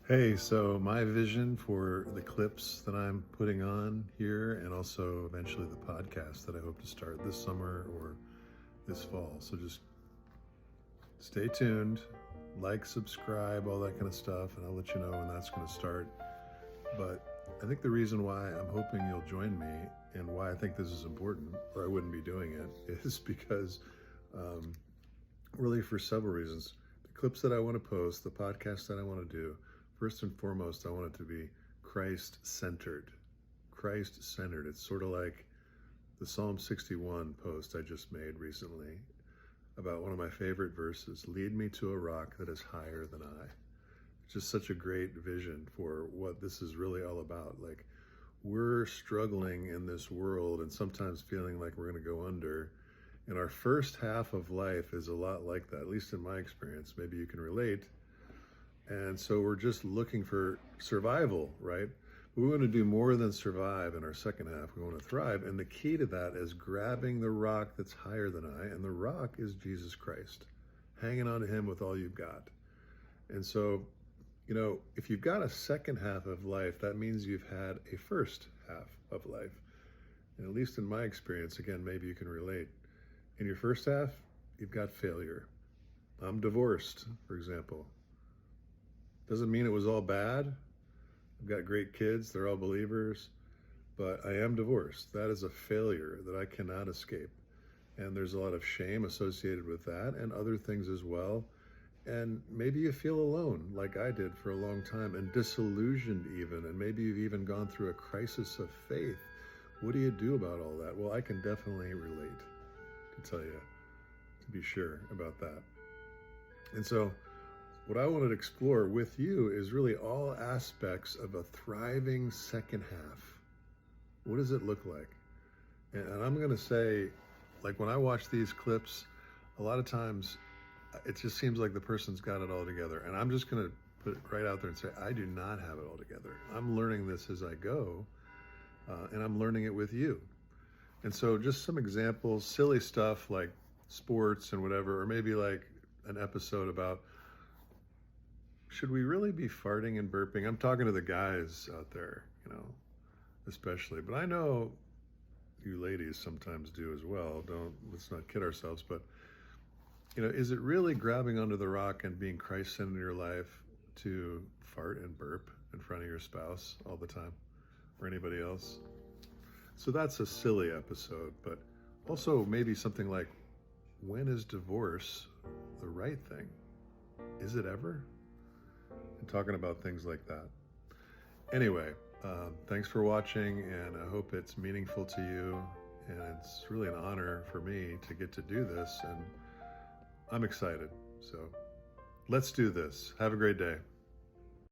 Hey, so my vision for the clips that I'm putting on here, and also eventually the podcast that I hope to start this summer or this fall. So just stay tuned, like, subscribe, all that kind of stuff, and I'll let you know when that's going to start. But I think the reason why I'm hoping you'll join me and why I think this is important, or I wouldn't be doing it, is because um, really for several reasons. The clips that I want to post, the podcast that I want to do, first and foremost, I want it to be Christ centered. Christ centered. It's sort of like the Psalm 61 post I just made recently about one of my favorite verses: lead me to a rock that is higher than I. It's just such a great vision for what this is really all about. Like, we're struggling in this world and sometimes feeling like we're going to go under. And our first half of life is a lot like that, at least in my experience. Maybe you can relate. And so we're just looking for survival, right? But we want to do more than survive in our second half. We want to thrive. And the key to that is grabbing the rock that's higher than I. And the rock is Jesus Christ, hanging on to him with all you've got. And so, if you've got a second half of life, that means you've had a first half of life. And at least in my experience, again, maybe you can relate. In your first half, you've got failure. I'm divorced, for example. Doesn't mean it was all bad. I've got great kids, they're all believers, but I am divorced. That is a failure that I cannot escape. And there's a lot of shame associated with that and other things as well. And maybe you feel alone, like I did for a long time, and disillusioned even, and maybe you've even gone through a crisis of faith. What do you do about all that? Well, I can definitely relate, to tell you, to be sure about that. And so what I wanted to explore with you is really all aspects of a thriving second half. What does it look like? And I'm going to say, like, when I watch these clips, a lot of times it just seems like the person's got it all together. And I'm just going to put it right out there and say, I do not have it all together. I'm learning this as I go, and I'm learning it with you. And so just some examples, silly stuff like sports and whatever, or maybe like an episode about, should we really be farting and burping? I'm talking to the guys out there, especially. But I know you ladies sometimes do as well. Let's not kid ourselves. But, is it really grabbing onto the rock and being Christ-centered in your life to fart and burp in front of your spouse all the time or anybody else? So that's a silly episode. But also maybe something like, when is divorce the right thing? Is it ever? And talking about things like that. Anyway, thanks for watching, and I hope it's meaningful to you. And it's really an honor for me to get to do this, and I'm excited. So let's do this. Have a great day.